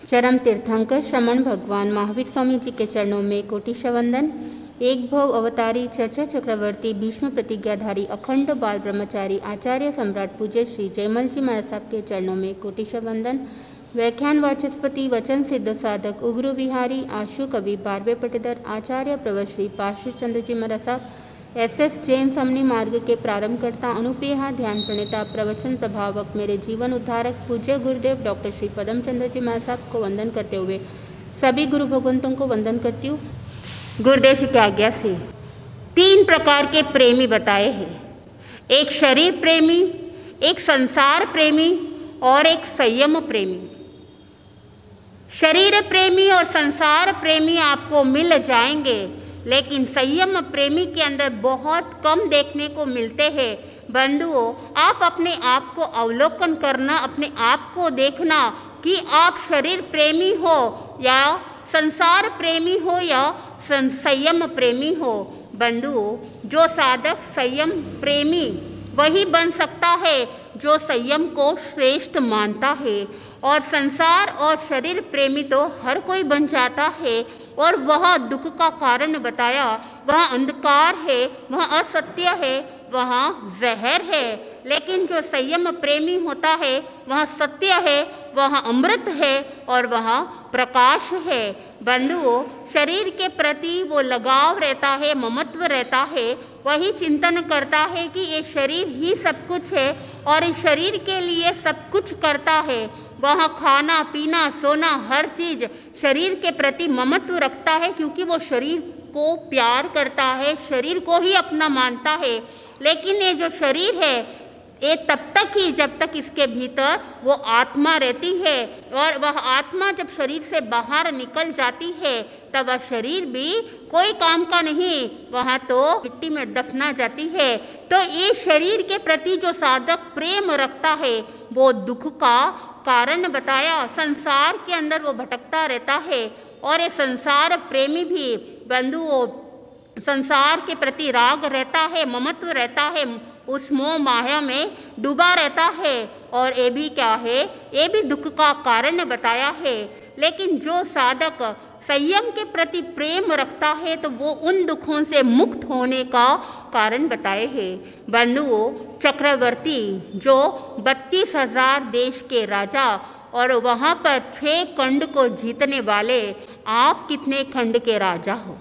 चरम तीर्थंकर श्रमण भगवान महावीर स्वामी जी के चरणों में कोटि वंदन। एक भव अवतारी चर्चा चक्रवर्ती भीष्म प्रतिज्ञाधारी अखंड बाल ब्रह्मचारी आचार्य सम्राट पूज्य श्री जयमल जी महाराज साहब के चरणों में कोटि वंदन। व्याख्यान वाचस्पति वचन सिद्ध साधक उग्र विहारी आशु कवि 12वें पटीधर आचार्य प्रवर श्री पार्श्व चंद्र जी महाराज साहब, SS जैन समनी मार्ग के प्रारंभकर्ता अनुपेहा ध्यान प्रणेता प्रवचन प्रभावक मेरे जीवन उद्धारक पूज्य गुरुदेव डॉक्टर श्री पदम चंद्र जी महाराज साहब को वंदन करते हुए सभी गुरु भगवंतों को वंदन करती हूँ। गुरुदेव जी की आज्ञा से 3 प्रकार के प्रेमी बताए हैं, एक शरीर प्रेमी, एक संसार प्रेमी और एक संयम प्रेमी। शरीर प्रेमी और संसार प्रेमी आपको मिल जाएंगे, लेकिन संयम प्रेमी के अंदर बहुत कम देखने को मिलते हैं। बंधुओं, आप अपने आप को अवलोकन करना, अपने आप को देखना कि आप शरीर प्रेमी हो या संसार प्रेमी हो या संयम प्रेमी हो। बंधुओं, जो साधक संयम प्रेमी वही बन सकता है जो संयम को श्रेष्ठ मानता है, और संसार और शरीर प्रेमी तो हर कोई बन जाता है और वह दुख का कारण बताया, वह अंधकार है, वह असत्य है, वह जहर है। लेकिन जो संयम प्रेमी होता है वह सत्य है, वह अमृत है और वह प्रकाश है। बंधुओं, शरीर के प्रति वो लगाव रहता है, ममत्व रहता है, वही चिंतन करता है कि ये शरीर ही सब कुछ है और इस शरीर के लिए सब कुछ करता है। वह खाना पीना सोना हर चीज शरीर के प्रति ममत्व रखता है, क्योंकि वो शरीर को प्यार करता है, शरीर को ही अपना मानता है। लेकिन ये जो शरीर है ये तब तक ही जब तक इसके भीतर वो आत्मा रहती है, और वह आत्मा जब शरीर से बाहर निकल जाती है तब वह शरीर भी कोई काम का नहीं, वहाँ तो मिट्टी में दफना जाती है। तो ये शरीर के प्रति जो साधक प्रेम रखता है वो दुख का कारण बताया। संसार के अंदर वो भटकता रहता है, और ये संसार प्रेमी भी बंधुओं संसार के प्रति राग रहता है, ममत्व रहता है, उस मोह माया में डूबा रहता है, और ये भी क्या है, ये भी दुख का कारण बताया है। लेकिन जो साधक संयम के प्रति प्रेम रखता है तो वो उन दुखों से मुक्त होने का कारण बताए हैं। बंधुओं, चक्रवर्ती जो 32,000 देश के राजा और वहाँ पर 6 खंड को जीतने वाले, आप कितने खंड के राजा हो?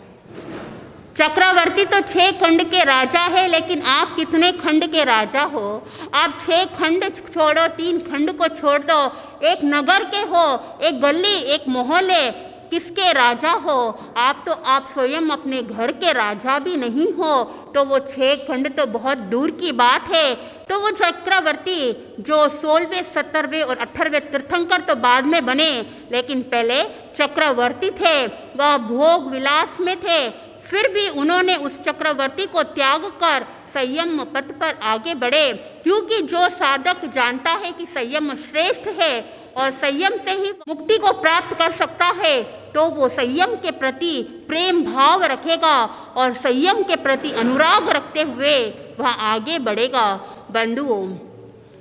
चक्रवर्ती तो 6 खंड के राजा है, लेकिन आप कितने खंड के राजा हो? आप 6 खंड छोड़ो, 3 खंड को छोड़ दो, एक नगर के हो, एक गली एक मोहल्ले किसके राजा हो? आप स्वयं अपने घर के राजा भी नहीं हो, तो वो 6 खंड तो बहुत दूर की बात है। तो वो चक्रवर्ती जो 16वें 17वें और 18वें तीर्थंकर तो बाद में बने, लेकिन पहले चक्रवर्ती थे, वह भोग विलास में थे, फिर भी उन्होंने उस चक्रवर्ती को त्याग कर संयम पथ पर आगे बढ़े। क्योंकि जो साधक जानता है कि संयम श्रेष्ठ है और संयम से ही मुक्ति को प्राप्त कर सकता है, तो वो संयम के प्रति प्रेम भाव रखेगा और संयम के प्रति अनुराग रखते हुए वह आगे बढ़ेगा। बंधुओं,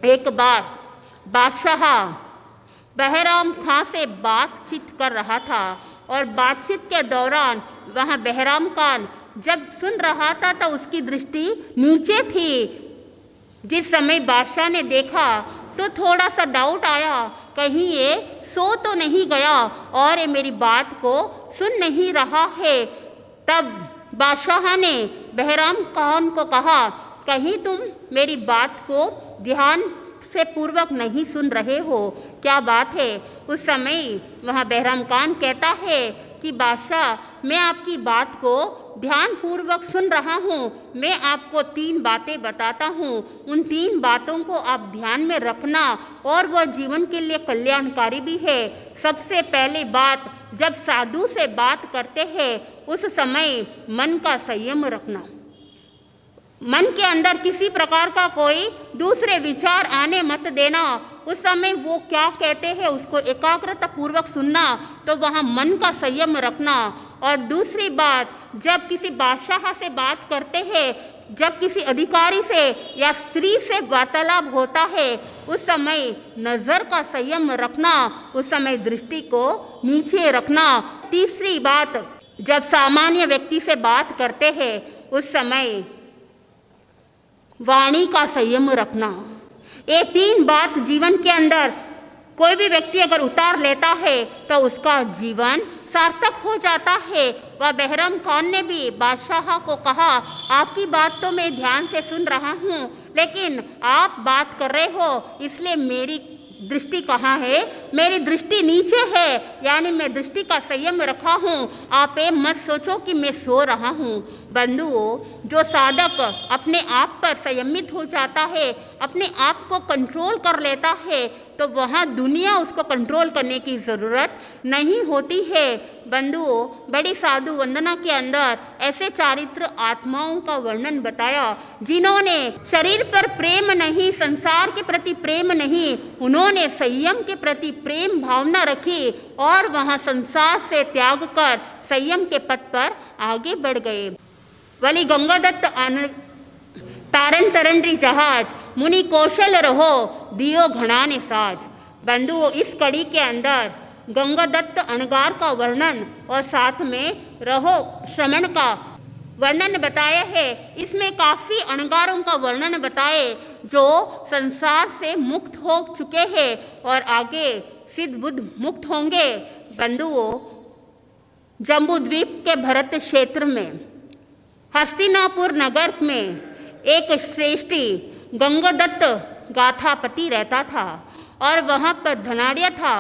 एक बार बादशाह बहराम खां से बातचीत कर रहा था, और बातचीत के दौरान वहाँ बहराम खान जब सुन रहा था तो उसकी दृष्टि नीचे थी। जिस समय बादशाह ने देखा तो थोड़ा सा डाउट आया, कहीं ये सो तो नहीं गया और ये मेरी बात को सुन नहीं रहा है। तब बादशाह ने बहराम खान को कहा, कहीं तुम मेरी बात को ध्यान से पूर्वक नहीं सुन रहे हो, क्या बात है? उस समय वह बहराम खान कहता है कि बादशाह, मैं आपकी बात को ध्यान पूर्वक सुन रहा हूँ, मैं आपको 3 बातें बताता हूँ, उन 3 बातों को आप ध्यान में रखना और वह जीवन के लिए कल्याणकारी भी है। सबसे पहली बात, जब साधु से बात करते हैं उस समय मन का संयम रखना। मन के अंदर किसी प्रकार का कोई दूसरे विचार आने मत देना। उस समय वो क्या कहते हैं उसको एकाग्रता पूर्वक सुनना, तो वहाँ मन का संयम रखना। और दूसरी बात, जब किसी बादशाह से बात करते हैं जब किसी अधिकारी से या स्त्री से वार्तालाप होता है उस समय नज़र का संयम रखना, उस समय दृष्टि को नीचे रखना। तीसरी बात, जब सामान्य व्यक्ति से बात करते हैं उस समय वाणी का संयम रखना। ये 3 बात जीवन के अंदर कोई भी व्यक्ति अगर उतार लेता है तो उसका जीवन सार्थक हो जाता है। वह बहरम खान ने भी बादशाह को कहा, आपकी बात तो मैं ध्यान से सुन रहा हूँ, लेकिन आप बात कर रहे हो इसलिए मेरी दृष्टि कहाँ है? मेरी दृष्टि नीचे है, यानी मैं दृष्टि का संयम रखा हूँ। आप ये मत सोचो कि मैं सो रहा हूँ। बंधुओं, जो साधक अपने आप पर संयमित हो जाता है, अपने आप को कंट्रोल कर लेता है, तो वहाँ दुनिया उसको कंट्रोल करने की ज़रूरत नहीं होती है। बंधुओं, बड़ी साधु वंदना के अंदर ऐसे चारित्र आत्माओं का वर्णन बताया जिन्होंने शरीर पर प्रेम नहीं, संसार के प्रति प्रेम नहीं, उन्होंने संयम के प्रति प्रेम भावना रखी और वहाँ संसार से त्याग कर संयम के पथ पर आगे बढ़ गए। वली गंगादत्त तारन तरंडी जहाज, मुनि कौशल रहो, दियो घड़ाने साज। बंधुओं, इस कड़ी के अंदर गंगादत्त अणगार का वर्णन और साथ में रहो श्रमण का वर्णन बताया है। इसमें काफ़ी अणगारों का वर्णन बताए जो संसार से मुक्त हो चुके हैं और आगे सिद्ध बुद्ध मुक्त होंगे। बंधुओं, जम्बू द्वीप के भरत क्षेत्र में हस्तिनापुर नगर में एक श्रेष्ठी गंगादत्त गाथापति रहता था और वहाँ पर धनाढ़िया था,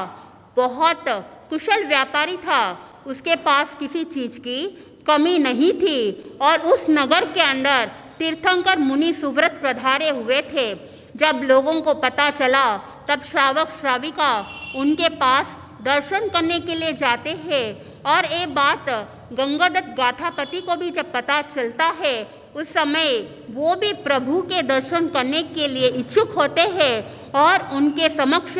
बहुत कुशल व्यापारी था। उसके पास किसी चीज़ की कमी नहीं थी और उस नगर के अंदर तीर्थंकर मुनि सुव्रत पधारे हुए थे। जब लोगों को पता चला तब श्रावक श्राविका उनके पास दर्शन करने के लिए जाते हैं और ये बात गंगादत्त गाथापति को भी जब पता चलता है उस समय वो भी प्रभु के दर्शन करने के लिए इच्छुक होते हैं और उनके समक्ष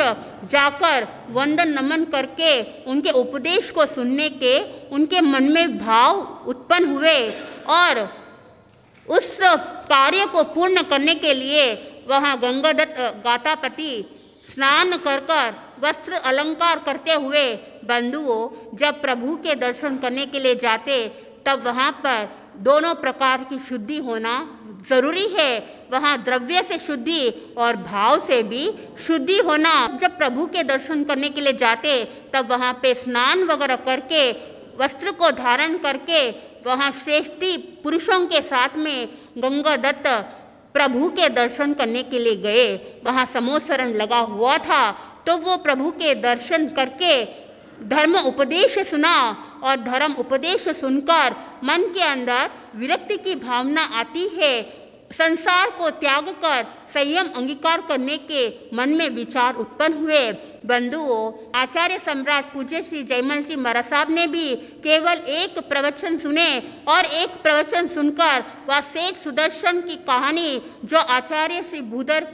जाकर वंदन नमन करके उनके उपदेश को सुनने के उनके मन में भाव उत्पन्न हुए और उस कार्य को पूर्ण करने के लिए वहाँ गंगादत्त गाथापति स्नान कर कर वस्त्र अलंकार करते हुए बंधुओं जब प्रभु के दर्शन करने के लिए जाते तब वहाँ पर दोनों प्रकार की शुद्धि होना जरूरी है। वहाँ द्रव्य से शुद्धि और भाव से भी शुद्धि होना। जब प्रभु के दर्शन करने के लिए जाते तब वहाँ पे स्नान वगैरह करके वस्त्र को धारण करके वहाँ श्रेष्ठी पुरुषों के साथ में गंगादत्त प्रभु के दर्शन करने के लिए गए। वहाँ समोसरण लगा हुआ था तो वो प्रभु के दर्शन करके धर्म उपदेश सुना और धर्म उपदेश सुनकर मन के अंदर विरक्ति की भावना आती है। संसार को त्याग कर संयम अंगीकार करने के मन में विचार उत्पन्न हुए। बंधुओं, आचार्य सम्राट पूज्य श्री जयमल जी महाराज साहब ने भी केवल एक प्रवचन सुने और एक प्रवचन सुनकर वह सेठ सुदर्शन की कहानी जो आचार्य श्री भूधर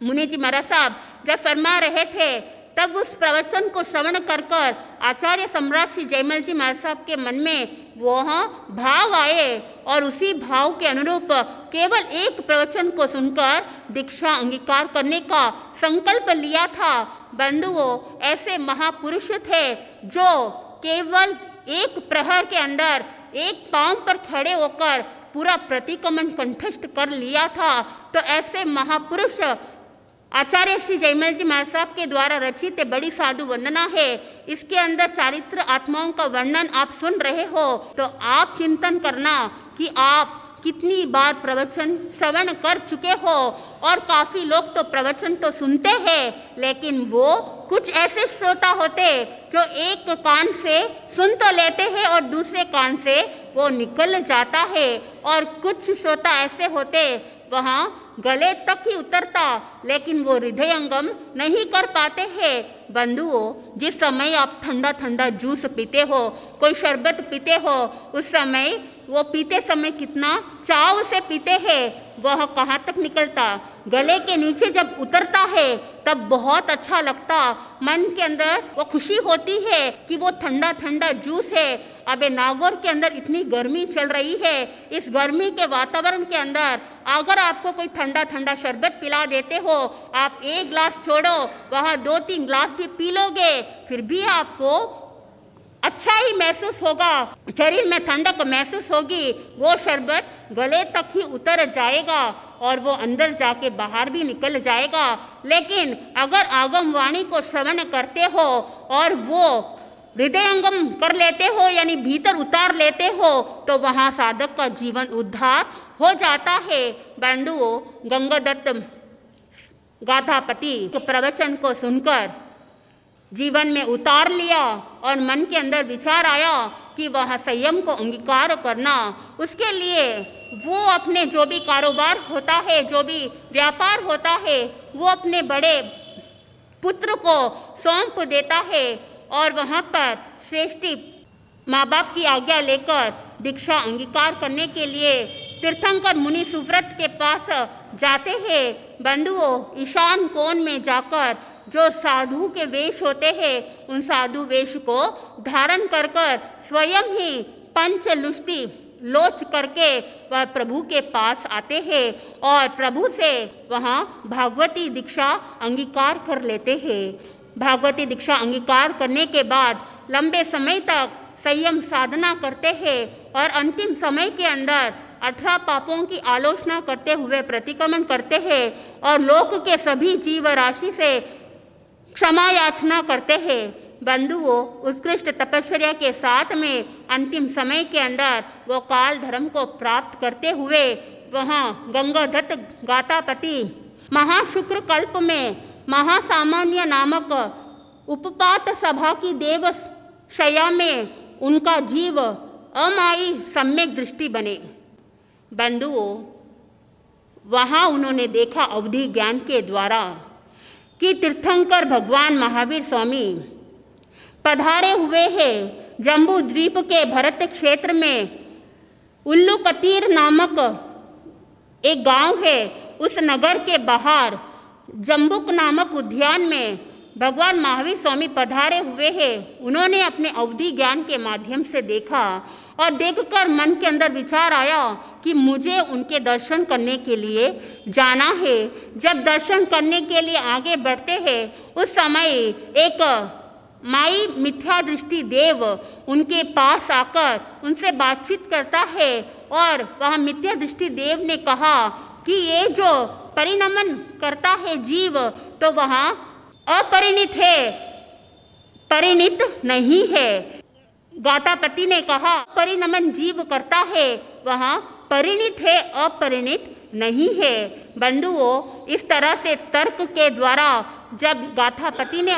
मुनि जी महाराज साहब जब फरमा रहे थे तब उस प्रवचन को श्रवण कर कर आचार्य सम्राट श्री जयमल जी महाराज साहब के मन में वह भाव आए और उसी भाव के अनुरूप केवल एक प्रवचन को सुनकर दीक्षा अंगीकार करने का संकल्प लिया था। बंधुओं, ऐसे महापुरुष थे जो केवल एक प्रहर के अंदर एक पांव पर खड़े होकर पूरा प्रतिक्रमण कंठस्थ कर लिया था। तो ऐसे महापुरुष आचार्य श्री जयमल जी महाराज साहब के द्वारा रचित बड़ी साधु वंदना है। इसके अंदर चारित्र आत्माओं का वर्णन आप सुन रहे हो तो आप चिंतन करना कि आप कितनी बार प्रवचन श्रवण कर चुके हो। और काफ़ी लोग तो प्रवचन तो सुनते हैं लेकिन वो कुछ ऐसे श्रोता होते जो एक कान से सुन तो लेते हैं और दूसरे कान से वो निकल जाता है और कुछ श्रोता ऐसे होते वहाँ गले तक ही उतरता लेकिन वो हृदयंगम नहीं कर पाते हैं। बंधुओं, जिस समय आप ठंडा ठंडा जूस पीते हो, कोई शरबत पीते हो, उस समय वो पीते समय कितना चाव से पीते हैं, वह कहाँ तक निकलता, गले के नीचे जब उतरता है तब बहुत अच्छा लगता। मन के अंदर वो खुशी होती है कि वो ठंडा ठंडा जूस है अबे नागौर के अंदर इतनी गर्मी चल रही है, इस गर्मी के वातावरण के अंदर अगर आपको कोई ठंडा ठंडा शरबत पिला देते हो, आप एक गिलास छोड़ो वहाँ 2-3 गिलास भी पी लोगे, फिर भी आपको अच्छा ही महसूस होगा, शरीर में ठंडक महसूस होगी, वो शरबत गले तक ही उतर जाएगा और वो अंदर जाके बाहर भी निकल जाएगा। लेकिन अगर आगम वाणी को श्रवण करते हो और वो हृदयंगम कर लेते हो यानी भीतर उतार लेते हो, तो वहाँ साधक का जीवन उद्धार हो जाता है। बंधुओं, गंगादत्त गाथापति प्रवचन को सुनकर जीवन में उतार लिया और मन के अंदर विचार आया कि वह संयम को अंगीकार करना, उसके लिए वो अपने जो भी कारोबार होता है, जो भी व्यापार होता है, वो अपने बड़े पुत्र को सौंप देता है और वहाँ पर श्रेष्ठी माँ बाप की आज्ञा लेकर दीक्षा अंगीकार करने के लिए तीर्थंकर मुनि सुव्रत के पास जाते हैं। बंधुओं, ईशान कोण में जाकर जो साधु के वेश होते हैं, उन साधु वेश को धारण कर कर स्वयं ही पंचलुष्टि लोच करके वह प्रभु के पास आते हैं और प्रभु से वहाँ भागवती दीक्षा अंगीकार कर लेते हैं। भागवती दीक्षा अंगीकार करने के बाद लंबे समय तक संयम साधना करते हैं और अंतिम समय के अंदर 18 पापों की आलोचना करते हुए प्रतिक्रमण करते हैं और लोक के सभी जीव राशि से क्षमा याचना करते हैं। बंधुओं, उत्कृष्ट तपस्या के साथ में अंतिम समय के अंदर वो काल धर्म को प्राप्त करते हुए वहाँ गंगादत्त गाथापति महाशुक्र कल्प में महासामान्य नामक उपपात सभा की देव शया में उनका जीव अमायी सम्यक दृष्टि बने। बंधुओं, वहाँ उन्होंने देखा अवधि ज्ञान के द्वारा कि तीर्थंकर भगवान महावीर स्वामी पधारे हुए हैं। जम्बू द्वीप के भरत क्षेत्र में उल्लूकतीर नामक एक गांव है, उस नगर के बाहर जम्बुक नामक उद्यान में भगवान महावीर स्वामी पधारे हुए हैं। उन्होंने अपने अवधि ज्ञान के माध्यम से देखा और देखकर मन के अंदर विचार आया कि मुझे उनके दर्शन करने के लिए जाना है। जब दर्शन करने के लिए आगे बढ़ते हैं, उस समय एक माई मिथ्या दृष्टि देव उनके पास आकर उनसे बातचीत करता है और वह मिथ्या दृष्टि देव ने कहा कि ये जो परिणमन करता है जीव, तो वहाँ अपरिणित है, परिणित नहीं है। गाथापति ने कहा परिणमन जीव करता है, वहाँ परिणित है, अपरिणित नहीं है। बंधुओं, इस तरह से तर्क के द्वारा जब गाथापति ने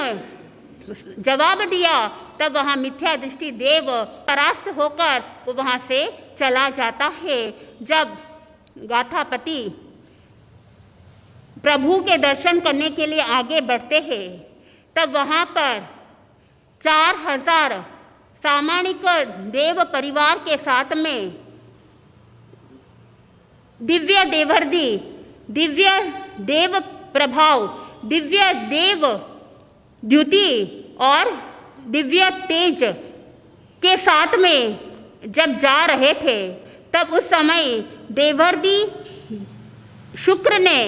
जवाब दिया, तब वहाँ मिथ्या दृष्टि देव परास्त होकर वो वहाँ से चला जाता है। जब गाथापति प्रभु के दर्शन करने के लिए आगे बढ़ते हैं, तब वहाँ पर 4000 सामानिक देव परिवार के साथ में दिव्य देवर्धि, दिव्य देव प्रभाव, दिव्य देव द्युति और दिव्य तेज के साथ में जब जा रहे थे, तब उस समय देवर्धि शुक्र ने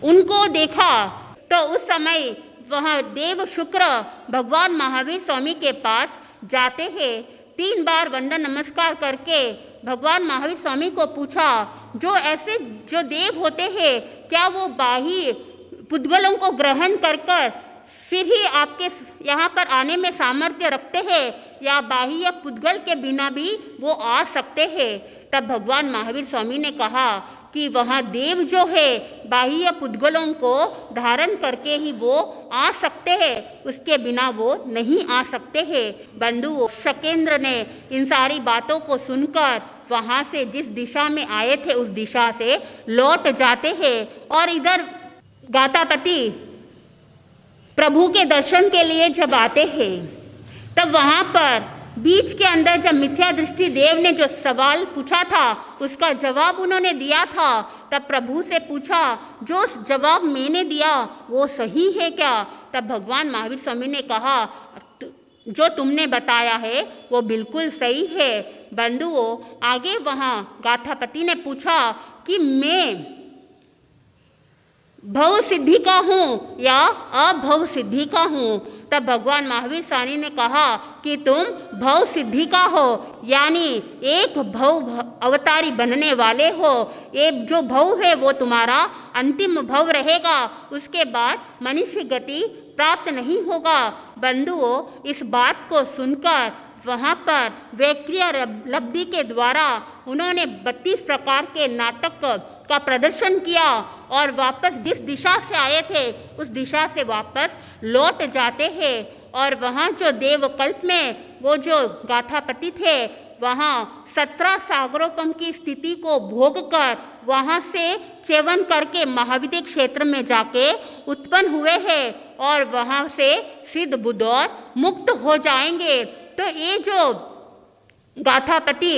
उनको देखा। तो उस समय वह देव शुक्र भगवान महावीर स्वामी के पास जाते हैं। 3 बार वंदन नमस्कार करके भगवान महावीर स्वामी को पूछा, जो ऐसे जो देव होते हैं, क्या वो बाह्य पुद्गलों को ग्रहण कर कर फिर ही आपके यहाँ पर आने में सामर्थ्य रखते हैं, या बाह्य पुद्गल के बिना भी वो आ सकते हैं? तब भगवान महावीर स्वामी ने कहा कि वहाँ देव जो है बाह्य पुद्गलों को धारण करके ही वो आ सकते हैं, उसके बिना वो नहीं आ सकते हैं। बंधुओं, शकेंद्र ने इन सारी बातों को सुनकर वहाँ से जिस दिशा में आए थे उस दिशा से लौट जाते हैं और इधर गाथापति प्रभु के दर्शन के लिए जब आते हैं, तब वहाँ पर बीच के अंदर जब मिथ्या दृष्टि देव ने जो सवाल पूछा था उसका जवाब उन्होंने दिया था। तब प्रभु से पूछा, जो जवाब मैंने दिया वो सही है क्या? तब भगवान महावीर स्वामी ने कहा, जो तुमने बताया है वो बिल्कुल सही है। बंधुओं, आगे वहाँ गाथापति ने पूछा कि मैं भव सिद्धि का हूँ या अभव सिद्धि का हूँ। तब भगवान महावीर स्वामी ने कहा कि तुम भव सिद्धि का हो, यानी एक भव अवतारी बनने वाले हो। एक जो भव है वो तुम्हारा अंतिम भव रहेगा, उसके बाद मनुष्य गति प्राप्त नहीं होगा। बंधुओं, इस बात को सुनकर वहाँ पर वैक्रिया लब्धि के द्वारा उन्होंने 32 प्रकार के नाटक का प्रदर्शन किया और वापस जिस दिशा से आए थे उस दिशा से वापस लौट जाते हैं। और वहाँ जो देवकल्प में वो जो गाथापति थे वहाँ 17 सागरोपम की स्थिति को भोग कर वहाँ से सेवन करके महाविद्य क्षेत्र में जाके उत्पन्न हुए हैं और वहाँ से सिद्ध बुद्ध और मुक्त हो जाएंगे। तो ये जो गाथापति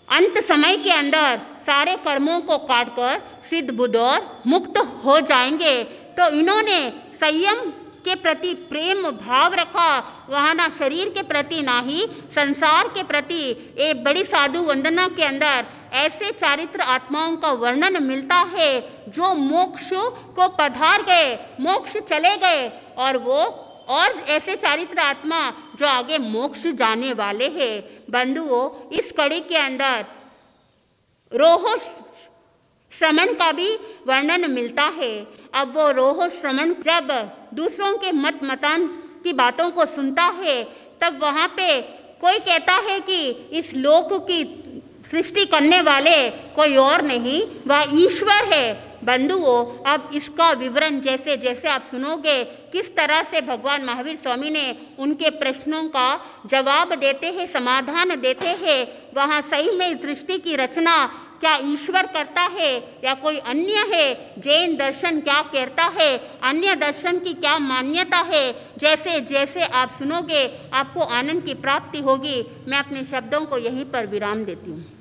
अंत समय के अंदर सारे कर्मों को काटकर सिद्ध बुद्ध और मुक्त हो जाएंगे। तो इन्होंने संयम के प्रति प्रेम भाव रखा, वहाँ ना शरीर के प्रति ना ही संसार के प्रति। एक बड़ी साधु वंदना के अंदर ऐसे चारित्र आत्माओं का वर्णन मिलता है जो मोक्ष को पधार गए, मोक्ष चले गए, और वो और ऐसे चारित्र आत्मा जो आगे मोक्ष जाने वाले हैं। बंधुओं, इस कड़ी के अंदर रोह श्रमण का भी वर्णन मिलता है। अब वो रोह श्रमण जब दूसरों के मतान की बातों को सुनता है तब वहाँ पे कोई कहता है कि इस लोक की सृष्टि करने वाले कोई और नहीं, वह ईश्वर है। बंधुओं, अब इसका विवरण जैसे जैसे आप सुनोगे किस तरह से भगवान महावीर स्वामी ने उनके प्रश्नों का जवाब देते हैं, समाधान देते हैं। वहाँ सही में सृष्टि की रचना क्या ईश्वर करता है या कोई अन्य है, जैन दर्शन क्या कहता है, अन्य दर्शन की क्या मान्यता है, जैसे जैसे आप सुनोगे आपको आनंद की प्राप्ति होगी। मैं अपने शब्दों को यहीं पर विराम देती हूँ।